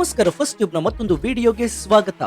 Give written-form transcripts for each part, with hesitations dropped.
ನಮಸ್ಕಾರ, first tube ನ ಮತ್ತೊಂದು ವಿಡಿಯೋಗೆ ಸ್ವಾಗತ.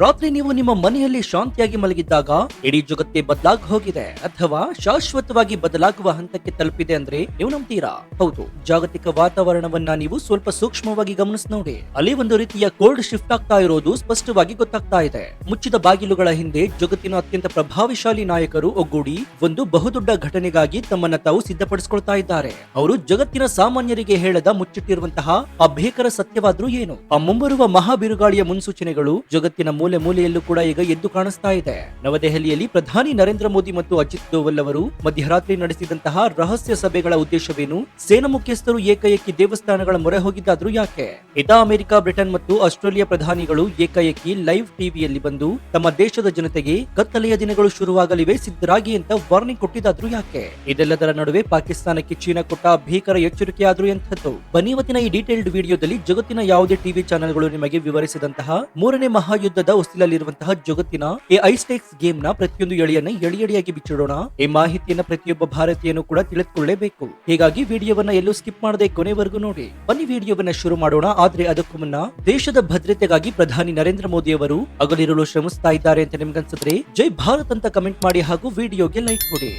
ರಾತ್ರಿ ನೀವು ನಿಮ್ಮ ಮನೆಯಲ್ಲಿ ಶಾಂತಿಯಾಗಿ ಮಲಗಿದ್ದಾಗ ಇಡೀ ಜಗತ್ತೇ ಬದಲಾಗಿ ಹೋಗಿದೆ ಅಥವಾ ಶಾಶ್ವತವಾಗಿ ಬದಲಾಗುವ ಹಂತಕ್ಕೆ ತಲುಪಿದೆ ಅಂದ್ರೆ ನೀವು ನಂಬ್ತೀರಾ? ಹೌದು, ಜಾಗತಿಕ ವಾತಾವರಣವನ್ನ ನೀವು ಸ್ವಲ್ಪ ಸೂಕ್ಷ್ಮವಾಗಿ ಗಮನಿಸಿ ನೋಡಿ. ಅಲ್ಲಿ ಒಂದು ರೀತಿಯ ಕೋಲ್ಡ್ ಶಿಫ್ಟ್ ಆಗ್ತಾ ಇರೋದು ಸ್ಪಷ್ಟವಾಗಿ ಗೊತ್ತಾಗ್ತಾ ಇದೆ. ಮುಚ್ಚಿದ ಬಾಗಿಲುಗಳ ಹಿಂದೆ ಜಗತ್ತಿನ ಅತ್ಯಂತ ಪ್ರಭಾವಶಾಲಿ ನಾಯಕರು ಒಗ್ಗೂಡಿ ಒಂದು ಬಹುದೊಡ್ಡ ಘಟನೆಗಾಗಿ ತಮ್ಮನ್ನ ತಾವು ಸಿದ್ಧಪಡಿಸಿಕೊಳ್ತಾ ಇದ್ದಾರೆ. ಅವರು ಜಗತ್ತಿನ ಸಾಮಾನ್ಯರಿಗೆ ಹೇಳದ ಮುಚ್ಚಿಟ್ಟಿರುವಂತಹ ಆ ಭೀಕರ ಸತ್ಯವಾದ್ರೂ ಏನು? ಆ ಮುಂಬರುವ ಮಹಾ ಬಿರುಗಾಳಿಯ ಮುನ್ಸೂಚನೆಗಳು ಜಗತ್ತಿನ ಮೂಲೆ ಮೂಲೆಯಲ್ಲೂ ಕೂಡ ಈಗ ಎದ್ದು ಕಾಣಿಸ್ತಾ ಇದೆ. ನವದೆಹಲಿಯಲ್ಲಿ ಪ್ರಧಾನಿ ನರೇಂದ್ರ ಮೋದಿ ಮತ್ತು ಅಜಿತ್ ದೋವಲ್ ಅವರು ಮಧ್ಯರಾತ್ರಿ ನಡೆಸಿದಂತಹ ರಹಸ್ಯ ಸಭೆಗಳ ಉದ್ದೇಶವೇನು? ಸೇನಾ ಮುಖ್ಯಸ್ಥರು ಏಕಾಏಕಿ ದೇವಸ್ಥಾನಗಳ ಮೊರೆ ಹೋಗಿದ್ದಾದ್ರೂ ಯಾಕೆ? ಇತ ಅಮೆರಿಕ, ಬ್ರಿಟನ್ ಮತ್ತು ಆಸ್ಟ್ರೇಲಿಯಾ ಪ್ರಧಾನಿಗಳು ಏಕಾಏಕಿ ಲೈವ್ ಟಿವಿಯಲ್ಲಿ ಬಂದು ತಮ್ಮ ದೇಶದ ಜನತೆಗೆ ಕತ್ತಲೆಯ ದಿನಗಳು ಶುರುವಾಗಲಿವೆ, ಸಿದ್ಧರಾಗಿ ಅಂತ ವಾರ್ನಿಂಗ್ ಕೊಟ್ಟಿದ್ದಾದ್ರೂ ಯಾಕೆ? ಇದೆಲ್ಲದರ ನಡುವೆ ಪಾಕಿಸ್ತಾನಕ್ಕೆ ಚೀನಾ ಕೊಟ್ಟ ಭೀಕರ ಎಚ್ಚರಿಕೆ ಆದ್ರೂ ಎಂಥದ್ದು? ಬನ್ನಿ ಇವತ್ತಿನ ಈ ಡೀಟೇಲ್ಡ್ ವಿಡಿಯೋದಲ್ಲಿ ಜಗತ್ತಿನ ಯಾವುದೇ ಟಿವಿ ಚಾನೆಲ್ಗಳು ನಿಮಗೆ ವಿವರಿಸಿದಂತಹ ಮೂರನೇ ಮಹಾಯುದ್ಧದ ಹೊಸ್ತಿಲಲ್ಲಿರುವಂತಹ ಜಗತ್ತಿನ ಈ ಐಸ್ಟೆಕ್ಸ್ ಗೇಮ್ ನ ಪ್ರತಿಯೊಂದು ಎಳೆಯನ್ನ ಎಳೆಯಾಗಿ ಬಿಚ್ಚಿಡೋಣ. ಈ ಮಾಹಿತಿಯನ್ನ ಪ್ರತಿಯೊಬ್ಬ ಭಾರತೀಯನು ಕೂಡ ತಿಳಿದುಕೊಳ್ಳಲೇಬೇಕು. ಹೀಗಾಗಿ ವಿಡಿಯೋವನ್ನ ಎಲ್ಲೂ ಸ್ಕಿಪ್ ಮಾಡದೆ ಕೊನೆವರೆಗೂ ನೋಡಿ. ಬನ್ನಿ ವಿಡಿಯೋವನ್ನ ಶುರು ಮಾಡೋಣ. ಆದ್ರೆ ಅದಕ್ಕೂ ಮುನ್ನ ದೇಶದ ಭದ್ರತೆಗಾಗಿ ಪ್ರಧಾನಿ ನರೇಂದ್ರ ಮೋದಿ ಅವರು ಹಗಲಿರುಳು ಶ್ರಮಿಸ್ತಾ ಇದ್ದಾರೆ ಅಂತ ನಿಮ್ಗನ್ಸಿದ್ರೆ ಜೈ ಭಾರತ್ ಅಂತ ಕಮೆಂಟ್ ಮಾಡಿ ಹಾಗೂ ವಿಡಿಯೋಗೆ ಲೈಕ್ ಕೊಡಿ.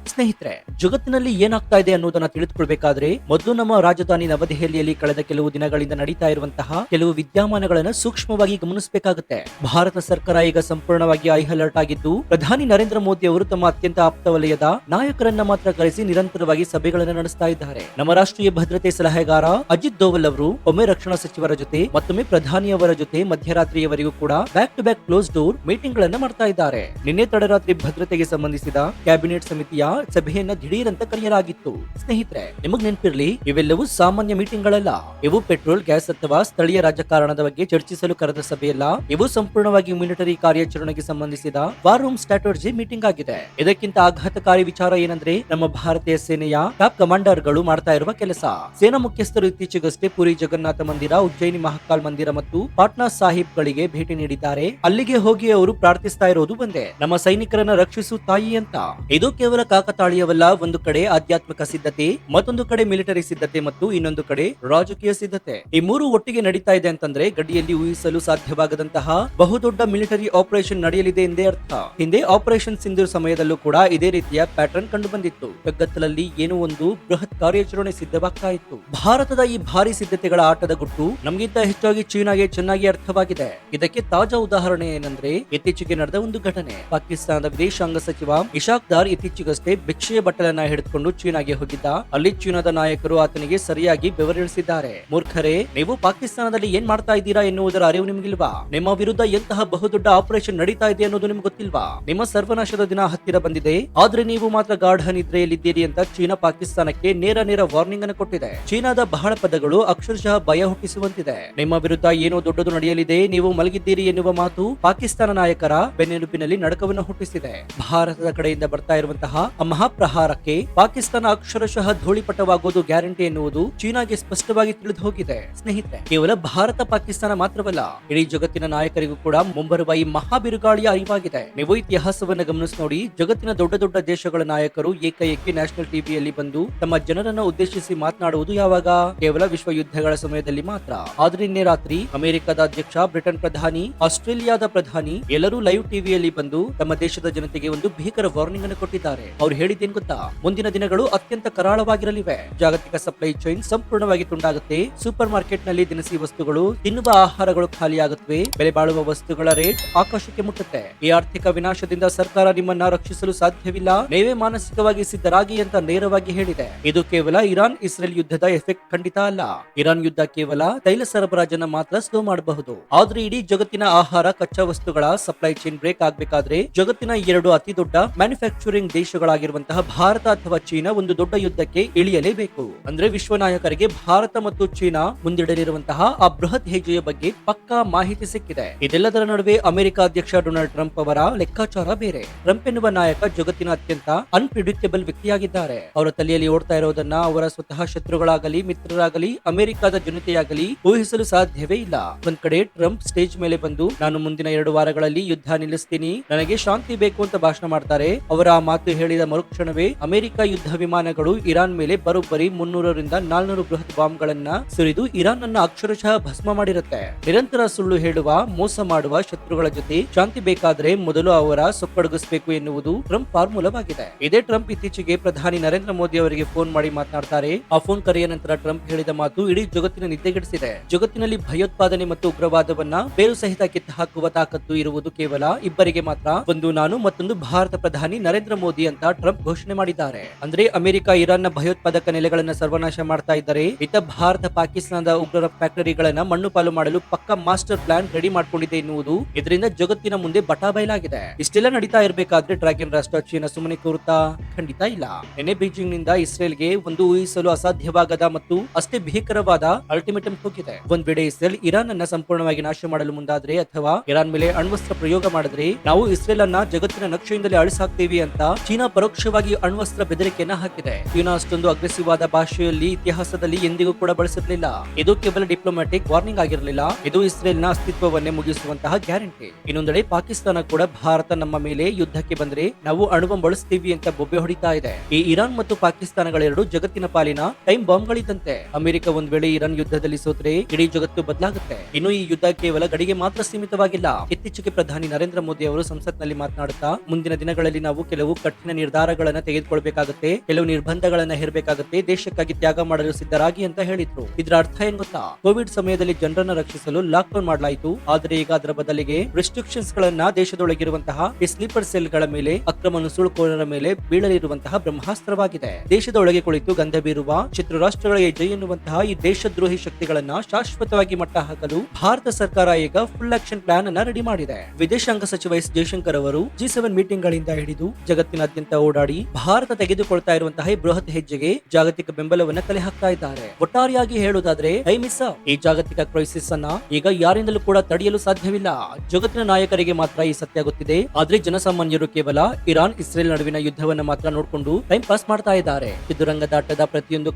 ಸ್ನೇಹಿತರೆ, ಜಗತ್ತಿನಲ್ಲಿ ಏನಾಗ್ತಾ ಇದೆ ಅನ್ನೋದನ್ನ ತಿಳಿದುಕೊಳ್ಬೇಕಾದ್ರೆ ಮೊದಲು ನಮ್ಮ ರಾಜಧಾನಿ ನವದೆಹಲಿಯಲ್ಲಿ ಕಳೆದ ಕೆಲವು ದಿನಗಳಿಂದ ನಡೀತಾ ಇರುವಂತಹ ಕೆಲವು ವಿದ್ಯಮಾನಗಳನ್ನ ಸೂಕ್ಷ್ಮವಾಗಿ ಗಮನಿಸಬೇಕಾಗುತ್ತೆ. ಭಾರತ ಸರ್ಕಾರ ಈಗ ಸಂಪೂರ್ಣವಾಗಿ ಐ ಅಲರ್ಟ್ ಆಗಿದ್ದು, ಪ್ರಧಾನಿ ನರೇಂದ್ರ ಮೋದಿ ಅವರು ತಮ್ಮ ಅತ್ಯಂತ ಆಪ್ತ ವಲಯದ ನಾಯಕರನ್ನ ಮಾತ್ರ ಕರೆಸಿ ನಿರಂತರವಾಗಿ ಸಭೆಗಳನ್ನು ನಡೆಸ್ತಾ ಇದ್ದಾರೆ. ನಮ್ಮ ರಾಷ್ಟ್ರೀಯ ಭದ್ರತೆ ಸಲಹೆಗಾರ ಅಜಿತ್ ದೋವಲ್ ಅವರು ಒಮ್ಮೆ ರಕ್ಷಣಾ ಸಚಿವರ ಜೊತೆ, ಮತ್ತೊಮ್ಮೆ ಪ್ರಧಾನಿಯವರ ಜೊತೆ ಮಧ್ಯರಾತ್ರಿಯವರೆಗೂ ಕೂಡ back to back close door meeting ಗಳನ್ನ ಮಾಡ್ತಾ ಇದ್ದಾರೆ. ನಿನ್ನೆ ತಡರಾತ್ರಿ ಭದ್ರತೆಗೆ ಸಂಬಂಧಿಸಿದ ಕ್ಯಾಬಿನೆಟ್ ಸಮಿತಿಯ ಸಭೆಯನ್ನ ದಿಢೀರ್ ಅಂತ ಕರೆಯಲಾಗಿತ್ತು. ಸ್ನೇಹಿತರೆ, ನಿಮಗ್ ನೆನಪಿರ್ಲಿ, ಇವೆಲ್ಲವೂ ಸಾಮಾನ್ಯ ಮೀಟಿಂಗ್ ಗಳಲ್ಲ. ಇವು ಪೆಟ್ರೋಲ್, ಗ್ಯಾಸ್ ಅಥವಾ ಸ್ಥಳೀಯ ರಾಜಕಾರಣದ ಬಗ್ಗೆ ಚರ್ಚಿಸಲು ಕರೆದ ಸಭೆಯಲ್ಲ. ಇವು ಸಂಪೂರ್ಣವಾಗಿ ಮಿಲಿಟರಿ ಕಾರ್ಯಾಚರಣೆಗೆ ಸಂಬಂಧಿಸಿದ ವಾರ್ ರೂಮ್ ಸ್ಟ್ರಾಟಜಿ ಮೀಟಿಂಗ್ ಆಗಿದೆ. ಇದಕ್ಕಿಂತ ಆಘಾತಕಾರಿ ವಿಚಾರ ಏನಂದ್ರೆ, ನಮ್ಮ ಭಾರತೀಯ ಸೇನೆಯ ಟಾಪ್ ಕಮಾಂಡರ್ ಗಳು ಮಾಡ್ತಾ ಇರುವ ಕೆಲಸ. ಸೇನಾ ಮುಖ್ಯಸ್ಥರು ಇತ್ತೀಚೆಗಷ್ಟೇ ಪುರಿ ಜಗನ್ನಾಥ ಮಂದಿರ, ಉಜ್ಜಯಿನಿ ಮಹಾಕಾಲ್ ಮಂದಿರ ಮತ್ತು ಪಾಟ್ನಾ ಸಾಹಿಬ್ ಗಳಿಗೆ ಭೇಟಿ ನೀಡಿದ್ದಾರೆ. ಅಲ್ಲಿಗೆ ಹೋಗಿ ಅವರು ಪ್ರಾರ್ಥಿಸ್ತಾ ಇರೋದು ಒಂದೇ, ನಮ್ಮ ಸೈನಿಕರನ್ನ ರಕ್ಷಿಸು ತಾಯಿ ಅಂತ. ಇದು ಕೇವಲ ಕಾಕತಾಳೀಯವಲ್ಲ. ಒಂದು ಕಡೆ ಆಧ್ಯಾತ್ಮಿಕ ಸಿದ್ಧತೆ, ಮತ್ತೊಂದು ಕಡೆ ಮಿಲಿಟರಿ ಸಿದ್ಧತೆ ಮತ್ತು ಇನ್ನೊಂದು ಕಡೆ ರಾಜಕೀಯ ಸಿದ್ಧತೆ. ಈ ಮೂರು ಒಟ್ಟಿಗೆ ನಡೀತಾ ಇದೆ ಅಂತಂದ್ರೆ ಗಡಿಯಲ್ಲಿ ಊಹಿಸಲು ಸಾಧ್ಯವಾಗದಂತಹ ಬಹುದೊಡ್ಡ ಮಿಲಿಟರಿ ಆಪರೇಷನ್ ನಡೆಯಲಿದೆ ಎಂದೇ ಅರ್ಥ. ಹಿಂದೆ ಆಪರೇಷನ್ ಸಿಂಧೂರ್ ಸಮಯದಲ್ಲೂ ಕೂಡ ಇದೇ ರೀತಿಯ ಪ್ಯಾಟರ್ನ್ ಕಂಡು ಬಂದಿತ್ತು. ಕಗ್ಗತ್ತಲಲ್ಲಿ ಏನೋ ಒಂದು ಬೃಹತ್ ಕಾರ್ಯಾಚರಣೆ ಸಿದ್ಧವಾಗ್ತಾ ಇತ್ತು. ಭಾರತದ ಈ ಭಾರಿ ಸಿದ್ಧತೆಗಳ ಆಟದ ಗುಟ್ಟು ನಮ್ಗಿಂತ ಹೆಚ್ಚಾಗಿ ಚೀನಾಗೆ ಚೆನ್ನಾಗಿ ಅರ್ಥವಾಗಿದೆ. ಇದಕ್ಕೆ ತಾಜಾ ಉದಾಹರಣೆ ಏನಂದ್ರೆ, ಇತ್ತೀಚೆಗೆ ನಡೆದ ಒಂದು ಘಟನೆ. ಪಾಕಿಸ್ತಾನದ ವಿದೇಶಾಂಗ ಸಚಿವ ಇಶಾಕ್ ದಾರ್ ಇತ್ತೀಚೆಗಷ್ಟೇ ಭಿಕ್ಷೆಯ ಬಟ್ಟಲನ್ನ ಹಿಡಿದುಕೊಂಡು ಚೀನಾಗೆ ಹೋಗಿದ್ದ. ಅಲ್ಲಿ ಚೀನಾದ ನಾಯಕರು ಆತನಿಗೆ ಸರಿಯಾಗಿ ಬೆವರಿಳಿಸಿದ್ದಾರೆ. ಮೂರ್ಖರೇ, ನೀವು ಪಾಕಿಸ್ತಾನದಲ್ಲಿ ಏನ್ ಮಾಡ್ತಾ ಇದ್ದೀರಾ ಎನ್ನುವುದರ ಅರಿವು ನಿಮಗಿಲ್ವಾ? ನಿಮ್ಮ ವಿರುದ್ಧ ಎಂತಹ ಬಹುದೊಡ್ಡ ಆಪರೇಷನ್ ನಡೀತಾ ಇದೆ ಅನ್ನೋದು ನಿಮ್ಗೆ ಗೊತ್ತಿಲ್ವಾ? ನಿಮ್ಮ ಸರ್ವನಾಶದ ದಿನ ಹತ್ತಿರ ಬಂದಿದೆ, ಆದ್ರೆ ನೀವು ಮಾತ್ರ ಗಾಢ ನಿದ್ರೆಯಲ್ಲಿದ್ದೀರಿ ಅಂತ ಚೀನಾ ಪಾಕಿಸ್ತಾನಕ್ಕೆ ನೇರ ವಾರ್ನಿಂಗ್ ಅನ್ನು ಕೊಟ್ಟಿದೆ. ಚೀನಾದ ಬಹಳ ಪದಗಳು ಅಕ್ಷರಶಃ ಭಯ ಹುಟ್ಟಿಸುವಂತಿದೆ. ನಿಮ್ಮ ವಿರುದ್ಧ ಏನೋ ದೊಡ್ಡದು ನಡೆಯಲಿದೆ, ನೀವು ಮಲಗಿದ್ದೀರಿ ಎನ್ನುವ ಮಾತು ಪಾಕಿಸ್ತಾನ ನಾಯಕರ ಬೆನ್ನೆಲುಬಿನಲ್ಲಿ ನಡಕವನ್ನು ಹುಟ್ಟಿಸಿದೆ. ಭಾರತದ ಕಡೆಯಿಂದ ಬರ್ತಾ ಇರುವಂತಹ ಮಹಾಪ್ರಹಾರಕ್ಕೆ ಪಾಕಿಸ್ತಾನ ಅಕ್ಷರಶಃ ಧೂಳಿಪಟವಾಗೋದು ಗ್ಯಾರಂಟಿ ಎನ್ನುವುದು ಚೀನಾಗೆ ಸ್ಪಷ್ಟವಾಗಿ ತಿಳಿದು ಹೋಗಿದೆ. ಸ್ನೇಹಿತರೆ, ಕೇವಲ ಭಾರತ ಪಾಕಿಸ್ತಾನ ಮಾತ್ರವಲ್ಲ, ಇಡೀ ಜಗತ್ತಿನ ನಾಯಕರಿಗೂ ಕೂಡ ಮುಂಬರುವ ಈ ಮಹಾ ಬಿರುಗಾಳಿಯ ಅರಿವಾಗಿದೆ. ನೀವು ಇತಿಹಾಸವನ್ನು ಗಮನಿಸಿ ನೋಡಿ, ಜಗತ್ತಿನ ದೊಡ್ಡ ದೊಡ್ಡ ದೇಶಗಳ ನಾಯಕರು ಏಕಾಏಕಿ ನ್ಯಾಷನಲ್ ಟಿವಿಯಲ್ಲಿ ಬಂದು ತಮ್ಮ ಜನರನ್ನ ಉದ್ದೇಶಿಸಿ ಮಾತನಾಡುವುದು ಯಾವಾಗ? ಕೇವಲ ವಿಶ್ವ ಯುದ್ಧಗಳ ಸಮಯದಲ್ಲಿ ಮಾತ್ರ. ಆದ್ರೆ ನಿನ್ನೆ ರಾತ್ರಿ ಅಮೆರಿಕದ ಅಧ್ಯಕ್ಷ, ಬ್ರಿಟನ್ ಪ್ರಧಾನಿ, ಆಸ್ಟ್ರೇಲಿಯಾದ ಪ್ರಧಾನಿ ಎಲ್ಲರೂ ಲೈವ್ ಟಿವಿಯಲ್ಲಿ ಬಂದು ತಮ್ಮ ದೇಶದ ಜನತೆಗೆ ಒಂದು ಭೀಕರ ವಾರ್ನಿಂಗ್ ಅನ್ನು ಕೊಟ್ಟಿದ್ದಾರೆ. ಅವ್ರು ಹೇಳಿದ್ದೇನು ಗೊತ್ತಾ? ಮುಂದಿನ ದಿನಗಳು ಅತ್ಯಂತ ಕರಾಳವಾಗಿರಲಿವೆ. ಜಾಗತಿಕ ಸಪ್ಲೈ ಚೈನ್ ಸಂಪೂರ್ಣವಾಗಿ ತುಂಡಾಗುತ್ತೆ. ಸೂಪರ್ ಮಾರ್ಕೆಟ್ ನಲ್ಲಿ ದಿನಸಿ ವಸ್ತುಗಳು, ತಿನ್ನುವ ಆಹಾರಗಳು ಖಾಲಿಯಾಗುತ್ತವೆ. ಬೆಲೆ ಬಾಳುವ ವಸ್ತುಗಳ ರೇಟ್ ಆಕಾಶಕ್ಕೆ ಮುಟ್ಟುತ್ತೆ. ಈ ಆರ್ಥಿಕ ವಿನಾಶದಿಂದ ಸರ್ಕಾರ ನಿಮ್ಮನ್ನ ರಕ್ಷಿಸಲು ಸಾಧ್ಯವಿಲ್ಲ, ನೀವೇ ಮಾನಸಿಕವಾಗಿ ಸಿದ್ಧರಾಗಿ ಅಂತ ನೇರವಾಗಿ ಹೇಳಿದೆ. ಇದು ಕೇವಲ ಇರಾನ್ ಇಸ್ರೇಲ್ ಯುದ್ಧದ ಎಫೆಕ್ಟ್ ಖಂಡಿತ ಅಲ್ಲ. ಇರಾನ್ ಯುದ್ಧ ಕೇವಲ ತೈಲ ಸರಬರಾಜನ್ನ ಮಾತ್ರ ಸ್ಲೋ ಮಾಡಬಹುದು. ಆದ್ರೆ ಇಡೀ ಜಗತ್ತಿನ ಆಹಾರ ಕಚ್ಚಾ ವಸ್ತುಗಳ ಸಪ್ಲೈ ಚೈನ್ ಬ್ರೇಕ್ ಆಗ್ಬೇಕಾದ್ರೆ ಜಗತ್ತಿನ ಎರಡು ಅತಿ ದೊಡ್ಡ ಮ್ಯಾನುಫ್ಯಾಕ್ಚರಿಂಗ್ ದೇಶಗಳಾಗಿರುವಂತಹ ಭಾರತ ಅಥವಾ ಚೀನಾ ಒಂದು ದೊಡ್ಡ ಯುದ್ಧಕ್ಕೆ ಇಳಿಯಲೇಬೇಕು. ಅಂದ್ರೆ ವಿಶ್ವ ನಾಯಕರಿಗೆ ಭಾರತ ಮತ್ತು ಚೀನಾ ಮುಂದಿಡಲಿರುವಂತಹ ಆ ಬೃಹತ್ ಹೆಜ್ಜೆಯ ಬಗ್ಗೆ ಪಕ್ಕಾ ಮಾಹಿತಿ ಸಿಕ್ಕಿದೆ. ಇದೆಲ್ಲದರ ನಡುವೆ ಅಮೆರಿಕ ಅಧ್ಯಕ್ಷ ಡೊನಾಲ್ಡ್ ಟ್ರಂಪ್ ಅವರ ಲೆಕ್ಕಾಚಾರ ಬೇರೆ. ಟ್ರಂಪ್ ಎನ್ನುವ ನಾಯಕ ಜಗತ್ತಿನ ಅತ್ಯಂತ ಅನ್ಪ್ರಿಡಿಕ್ಟಬಲ್ ವ್ಯಕ್ತಿಯಾಗಿದ್ದಾರೆ. ಅವರ ತಲೆಯಲ್ಲಿ ಓಡ್ತಾ ಇರೋದನ್ನ ಅವರ ಸ್ವತಃ ಶತ್ರುಗಳಾಗಲಿ ಮಿತ್ರರಾಗಲಿ ಅಮೆರಿಕದ ಜನತೆಯಾಗಲಿ ಊಹಿಸಲು ಸಾಧ್ಯವೇ ಇಲ್ಲ. ಒಂದ್ ಕಡೆ ಟ್ರಂಪ್ ಸ್ಟೇಜ್ ಮೇಲೆ ಬಂದು, ನಾನು ಮುಂದಿನ 2 ವಾರಗಳಲ್ಲಿ ಯುದ್ಧ ನಿಲ್ಲಿಸ್ತೀನಿ, ನನಗೆ ಶಾಂತಿ ಬೇಕು ಅಂತ ಭಾಷಣ ಮಾಡ್ತಾರೆ. ಅವರ ಮಾತು ಹೇಳಿದ ಮರುಕ್ಷಣವೇ ಅಮೆರಿಕ ಯುದ್ಧ ವಿಮಾನಗಳು ಇರಾನ್ ಮೇಲೆ ಬರೋಬ್ಬರಿ 300ರಿಂದ 400 ಬೃಹತ್ ಬಾಂಬ್ಗಳನ್ನ ಸುರಿದು ಇರಾನ್ ಅನ್ನ ಅಕ್ಷರಶಃ ಭಸ್ಮ ಮಾಡಿರುತ್ತೆ. ನಿರಂತರ ಸುಳ್ಳು ಹೇಳುವ, ಮೋಸ ಮಾಡುವ ಶತ್ರುಗಳ ಜೊತೆ ಶಾಂತಿ ಬೇಕಾದ್ರೆ ಮೊದಲು ಅವರ ಸೊಕ್ಕಡಗಿಸಬೇಕು ಎನ್ನುವುದು ಟ್ರಂಪ್ ಫಾರ್ಮುಲಾವಾಗಿದೆ. ಇದೇ ಟ್ರಂಪ್ ಇತ್ತೀಚೆಗೆ ಪ್ರಧಾನಿ ನರೇಂದ್ರ ಮೋದಿ ಅವರಿಗೆ ಫೋನ್ ಮಾಡಿ ಮಾತನಾಡ್ತಾರೆ. ಆ ಫೋನ್ ಕರೆಯ ನಂತರ ಟ್ರಂಪ್ ಹೇಳಿದ ಮಾತು ಇಡೀ ಜಗತ್ತಿನ ನಿದ್ದೆಗೆಡಿಸಿದೆ. ಜಗತ್ತಿನಲ್ಲಿ ಭಯೋತ್ಪಾದನೆ ಮತ್ತು ಉಗ್ರವಾದವನ್ನ ಬೇರು ಸಹಿತ ಕಿತ್ತು ಹಾಕುವ ತಾಕತ್ತು ಇರುವುದು ಕೇವಲ ಇಬ್ಬರಿಗೆ ಮಾತ್ರ, ಒಂದು ನಾನು, ಮತ್ತೊಂದು ಭಾರತ ಪ್ರಧಾನಿ ನರೇಂದ್ರ ಮೋದಿ ಅಂತ ಟ್ರಂಪ್ ಘೋಷಣೆ ಮಾಡಿದ್ದಾರೆ. ಅಂದ್ರೆ ಅಮೆರಿಕ ಇರಾನ್ನ ಭಯೋತ್ಪಾದಕ ನೆಲೆಗಳನ್ನ ಸರ್ವನಾಶ ಮಾಡ್ತಾ ಇದ್ದಾರೆ. ಇತ್ತ ಭಾರತ ಪಾಕಿಸ್ತಾನದ ಉಗ್ರರ ಫ್ಯಾಕ್ಟರಿಗಳನ್ನ ಮಣ್ಣು ಪಾಲು ಮಾಡಲು ಪಕ್ಕಾ ಮಾಸ್ಟರ್ ಪ್ಲಾನ್ ರೆಡಿ ಮಾಡ್ಕೊಂಡಿದೆ ಎನ್ನುವುದು ಇದರಿಂದ ಜಗತ್ತಿನ ಮುಂದೆ ಬಟಾ ಬಯಲಾಗಿದೆ. ಇಷ್ಟೆಲ್ಲ ನಡೀತಾ ಇರಬೇಕಾದ್ರೆ ಡ್ರ್ಯಾಗನ್ ರಾಷ್ಟ್ರ ಚೀನಾ ಸುಮ್ಮನೆ ಕೂರುತ್ತಾ? ಖಂಡಿತ ಇಲ್ಲ. ನಿನ್ನೆ ಬೀಜಿಂಗ್ ನಿಂದ ಇಸ್ರೇಲ್ಗೆ ಒಂದು ಊಹಿಸಲು ಅಸಾಧ್ಯವಾಗದ ಮತ್ತು ಅಷ್ಟೇ ಭೀಕರವಾದ ಅಲ್ಟಿಮೇಟಮ್ ಹೋಗಿದೆ. ಒಂದ್ ವೇಳೆ ಇಸ್ರೇಲ್ ಇರಾನ್ ಅನ್ನ ಸಂಪೂರ್ಣವಾಗಿ ನಾಶ ಮಾಡಲು ಮುಂದಾದ್ರೆ ಅಥವಾ ಇರಾನ್ ಮೇಲೆ ಅಣ್ವಸ್ತ್ರ ಪ್ರಯೋಗ ಮಾಡಿದ್ರೆ ನಾವು ಇಸ್ರೇಲ್ ಅನ್ನ ಜಗತ್ತಿನ ನಕ್ಷೆಯಿಂದಲೇ ಅಳಿಸಾಕ್ತೀವಿ ಅಂತ ಚೀನಾ ಪರೋಕ್ಷವಾಗಿ ಅಣ್ವಸ್ತ್ರ ಬೆದರಿಕೆಯನ್ನ ಹಾಕಿದೆ. ಚೀನಾ ಅಷ್ಟೊಂದು ಅಗ್ರೆಸಿವ್ ಆದ ಭಾಷೆಯಲ್ಲಿ ಇತಿಹಾಸದಲ್ಲಿ ಎಂದಿಗೂ ಕೂಡ ಬಳಸಿರ್ಲಿಲ್ಲ. ಇದು ಕೇವಲ ಡಿಪ್ಲೊಮ್ಯಾಟಿಕ್ ವಾರ್ನಿಂಗ್ ಆಗಿರಲಿಲ್ಲ, ಇದು ಇಸ್ರೇಲ್ ನ ಅಸ್ತಿತ್ವವನ್ನೇ ಮುಗಿಸುವಂತಹ ಗ್ಯಾರಂಟಿ. ಇನ್ನೊಂದೆಡೆ ಪಾಕಿಸ್ತಾನ ಕೂಡ ಭಾರತ ನಮ್ಮ ಮೇಲೆ ಯುದ್ಧಕ್ಕೆ ಬಂದ್ರೆ ನಾವು ಅಣುಬಾಂಬ್ ಬಳಸ್ತೀವಿ ಅಂತ ಬೊಬ್ಬೆ ಹೊಡಿತಾ ಇದೆ. ಈ ಇರಾನ್ ಮತ್ತು ಪಾಕಿಸ್ತಾನಗಳೆರಡು ಜಗತ್ತಿನ ಪಾಲಿನ ಟೈಮ್ ಬಾಂಬ್ಗಳಿದ್ದಂತೆ. ಅಮೆರಿಕ ಒಂದ್ ವೇಳೆ ಇರಾನ್ ಯುದ್ಧದಲ್ಲಿ ಸೋತ್ರೆ ಇಡೀ ಜಗತ್ತು ಬದಲಾಗುತ್ತೆ. ಇನ್ನು ಈ ಯುದ್ಧ ಕೇವಲ ಗಡಿಗೆ ಮಾತ್ರ ಸೀಮಿತವಾಗಿಲ್ಲ. ಇತ್ತೀಚೆಗೆ ಪ್ರಧಾನಿ ನರೇಂದ್ರ ಮೋದಿ ಅವರು ಸಂಸತ್ನಲ್ಲಿ ಮಾತನಾಡುತ್ತಾ ಮುಂದಿನ ದಿನಗಳಲ್ಲಿ ನಾವು ಕೆಲವು ಕಠಿಣ ನಿರ್ಧಾರಗಳನ್ನ ತೆಗೆದುಕೊಳ್ಬೇಕಾಗುತ್ತೆ, ಕೆಲವು ನಿರ್ಬಂಧಗಳನ್ನ ಹೇರಬೇಕಾಗುತ್ತೆ, ದೇಶಕ್ಕಾಗಿ ತ್ಯಾಗ ಮಾಡಲು ಸಿದ್ಧರಾಗಿ ಅಂತ ಹೇಳಿದ್ರು. ಇದರ ಅರ್ಥ ಏನ್ ಗೊತ್ತಾ? ಕೋವಿಡ್ ಸಮಯದಲ್ಲಿ ಜನರನ್ನ ರಕ್ಷಿಸಲು ಲಾಕ್ ಡೌನ್ ಮಾಡಲಾಯಿತು, ಆದರೆ ಈಗ ಅದರ ಬದಲಿಗೆ ರೆಸ್ಟ್ರಿಕ್ಷನ್ಸ್ ಗಳನ್ನ ದೇಶದೊಳಗಿರುವಂತಹ ಈ ಸ್ಲೀಪರ್ ಸೆಲ್ ಗಳ ಮೇಲೆ, ಅಕ್ರಮ ನುಸುಳುಕೋರರ ಮೇಲೆ ಬೀಳಲಿರುವಂತಹ ಬ್ರಹ್ಮಾಸ್ತ್ರವಾಗಿದೆ. ದೇಶದ ಒಳಗೆ ಕುಳಿತು ಗಂಧ ಬೀರುವ ಶತ್ರು ರಾಷ್ಟ್ರಗಳಿಗೆ ಜೈ ಎನ್ನುವಂತಹ ಈ ದೇಶದ್ರೋಹಿ ಶಕ್ತಿಗಳನ್ನ ಶಾಶ್ವತವಾಗಿ ಮಟ್ಟ ಹಾಕಲು ಭಾರತ ಸರ್ಕಾರ ಈಗ ಫುಲ್ ಆಕ್ಷನ್ ಪ್ಲಾನ್ ಅನ್ನ ರೆಡಿ ಮಾಡಿದೆ. ವಿದೇಶಾಂಗ ಸಚಿವ ಎಸ್ ಜಯಶಂಕರ್ ಅವರು G7 ಮೀಟಿಂಗ್ ಗಳಿಂದ ಹಿಡಿದು ಜಗತ್ತಿನಾದ್ಯಂತ ಓಡಾಡಿ ಭಾರತ ತೆಗೆದುಕೊಳ್ತಾ ಇರುವಂತಹ ಈ ಬೃಹತ್ ಹೆಜ್ಜೆಗೆ ಜಾಗತಿಕ ಬೆಂಬಲವನ್ನ ಕಲೆ ಹಾಕ್ತಾ ಇದ್ದಾರೆ. ಒಟ್ಟಾರೆಯಾಗಿ ಹೇಳುವುದಾದ್ರೆ ಈ ಜಾಗತಿಕ ಕ್ರೈಸಿಸ್ ಅನ್ನ ಈಗ ಯಾರಿಂದಲೂ ಕೂಡ ತಡೆಯಲು ಸಾಧ್ಯವಿಲ್ಲ. ಜಗತ್ತಿನ ನಾಯಕರಿಗೆ ಮಾತ್ರ ಈ ಸತ್ಯ ಗೊತ್ತಿದೆ. ಆದ್ರೆ ಜನಸಾಮಾನ್ಯರು ಕೇವಲ ಇರಾನ್ ಇಸ್ರೇಲ್ ನಡುವಿನ ಯುದ್ಧವನ್ನ ಮಾತ್ರ ನೋಡಿಕೊಂಡು ಟೈಮ್ ಪಾಸ್ ಮಾಡ್ತಾ ಇದ್ದಾರೆ. ಚದುರಂಗದಾಟದ ಪ್ರತಿಯೊಂದು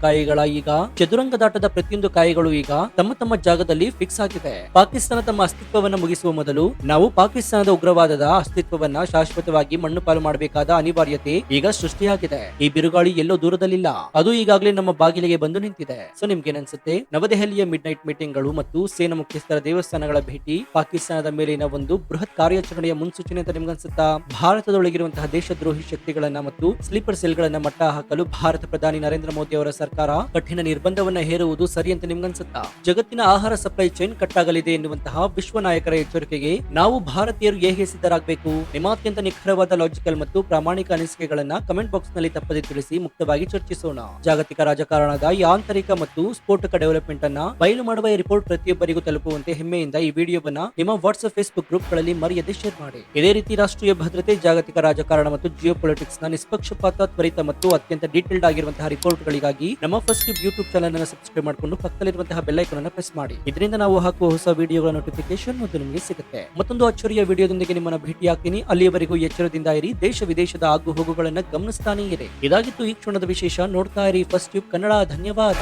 ಕಾಯಿಗಳು ಈಗ ತಮ್ಮ ತಮ್ಮ ಜಾಗದಲ್ಲಿ ಫಿಕ್ಸ್ ಆಗಿದೆ. ಪಾಕಿಸ್ತಾನ ತಮ್ಮ ಅಸ್ತಿತ್ವವನ್ನ ಮುಗಿಸುವ ಮೊದಲು ನಾವು ಪಾಕಿಸ್ತಾನದ ಉಗ್ರವಾದದ ಅಸ್ತಿತ್ವವನ್ನ ಶಾಶ್ವತವಾಗಿ ಮಣ್ಣು ಪಾಲು ಮಾಡಬೇಕಾದ ಅನಿವಾರ್ಯತೆ ಈಗ ಸೃಷ್ಟಿಯಾಗಿದೆ. ಈ ಬಿರುಗಾಳಿ ಎಲ್ಲೋ ದೂರದಲ್ಲಿಲ್ಲ, ಅದು ಈಗಾಗಲೇ ನಮ್ಮ ಬಾಗಿಲಿಗೆ ಬಂದು ನಿಂತಿದೆ. ಸೊ ನಿಮ್ಗೇನನ್ಸುತ್ತೆ? ನವದೆಹಲಿಯ ಮಿಡ್ ನೈಟ್ ಮೀಟಿಂಗ್ ಗಳು ಮತ್ತು ಸೇನಾ ಮುಖ್ಯಸ್ಥರ ದೇವಸ್ಥಾನಗಳ ಭೇಟಿ ಪಾಕಿಸ್ತಾನದ ಮೇಲಿನ ಒಂದು ಬೃಹತ್ ಕಾರ್ಯಾಚರಣೆಯ ಮುನ್ಸೂಚನೆ ಅಂತ ನಿಮ್ಗನ್ಸುತ್ತಾ? ಭಾರತದೊಳಗಿರುವಂತಹ ದೇಶದ್ರೋಹಿ ಶಕ್ತಿಗಳನ್ನ ಮತ್ತು ಸ್ಲೀಪರ್ ಸೆಲ್ ಗಳನ್ನ ಮಟ್ಟ ಹಾಕಲು ಭಾರತ ಪ್ರಧಾನಿ ನರೇಂದ್ರ ಮೋದಿ ಅವರ ಸರ್ಕಾರ ಕಠಿಣ ನಿರ್ಬಂಧವನ್ನ ಹೇರುವುದು ಸರಿ ಅಂತ ನಿಮ್ಗನ್ಸುತ್ತಾ? ಜಗತ್ತಿನ ಆಹಾರ ಸಪ್ಲೈ ಚೈನ್ ಕಟ್ ಆಗಲಿದೆ ಎನ್ನುವಂತಹ ವಿಶ್ವ ನಾಯಕರ ಎಚ್ಚರಿಕೆಗೆ ನಾವು ಭಾರತೀಯರು ಹೇಗೆ ಸಿದ್ಧರಾಗಬೇಕು? ನಿಮ್ಮ ಅತ್ಯಂತ ನಿಖರವಾದ ಲಾಜಿಕಲ್ ಮತ್ತು ಪ್ರಾಮಾಣಿಕ ಅನಿಸಿಕೆಗಳನ್ನ ಕಮೆಂಟ್ ಬಾಕ್ಸ್ ನಲ್ಲಿ ತಪ್ಪದೆ ತಿಳಿಸಿ ಮುಕ್ತವಾಗಿ ಚರ್ಚಿಸೋಣ. ಜಾಗತಿಕ ರಾಜಕಾರಣದ ಈ ಆಂತರಿಕ ಮತ್ತು ಸ್ಫೋಟಕ ಡೆವಲಪ್ಮೆಂಟ್ ಅನ್ನ ಬಯಲು ಮಾಡುವ ಈ ರಿಪೋರ್ಟ್ ಪ್ರತಿಯೊಬ್ಬರಿಗೂ ತಲುಪುವಂತೆ ಹೆಮ್ಮೆಯಿಂದ ಈ ವಿಡಿಯೋವನ್ನ ನಿಮ್ಮ ವಾಟ್ಸ್ಆಪ್ ಫೇಸ್ಬುಕ್ ಗ್ರೂಪ್ ಗಳಲ್ಲಿ ಮರೆಯದೆ ಶೇರ್ ಮಾಡಿ. ಇದೇ ರೀತಿ ರಾಷ್ಟ್ರೀಯ ಭದ್ರತೆ, ಜಾಗತಿಕ ರಾಜಕಾರಣ ಮತ್ತು ಜಿಯೋ ಪೊಲಿಟಿಕ್ಸ್ ನ ನಿಷ್ಪಕ್ಷಪಾತ, ತ್ವರಿತ ಮತ್ತು ಅತ್ಯಂತ ಡೀಟೇಲ್ಡ್ ಆಗಿರುವಂತಹ ರಿಪೋರ್ಟ್ ಗಳಿಗಾಗಿ ನಮ್ಮ ಫಸ್ಟ್ ಯೂಟ್ಯೂಬ್ ಚಾನೆಲ್ ಅನ್ನು ಸಬ್ಸ್ಕ್ರೈಬ್ ಮಾಡಿಕೊಂಡು ಪಕ್ಕದಲ್ಲಿರುವಂತಹ ಬೆಲ್ ಐಕಾನ್ ಅನ್ನು ಪ್ರೆಸ್ ಮಾಡಿ. ಇದರಿಂದ ನಾವು ಹಾಕುವ ಹೊಸ ವಿಡಿಯೋಗಳ ನೋಟಿಫಿಕೇಶನ್ ಮತ್ತು ನಿಮಗೆ ಸಿಗುತ್ತೆ. ಮತ್ತೊಂದು ಅಚ್ಚರಿಯ ವಿಡಿಯೋದೊಂದಿಗೆ ನಿಮ್ಮನ್ನ ಭೇಟಿಯಾಗ್ತೀನಿ. ಅಲ್ಲಿಯವರೆಗೂ ಎಚ್ಚರದಿಂದ ಇರಿ, ದೇಶ ವಿದೇಶದ ಆಗು ಹೋಗುಗಳನ್ನ ಗಮನಿಸ್ತಾನೇ ಇರಿ. ಇದಾಗಿತ್ತು ಈ ಕ್ಷಣದ ವಿಶೇಷ. ನೋಡ್ತಾ ಇರಿ ಫಸ್ಟ್ ಟ್ಯೂಬ್ ಕನ್ನಡ. ಧನ್ಯವಾದ.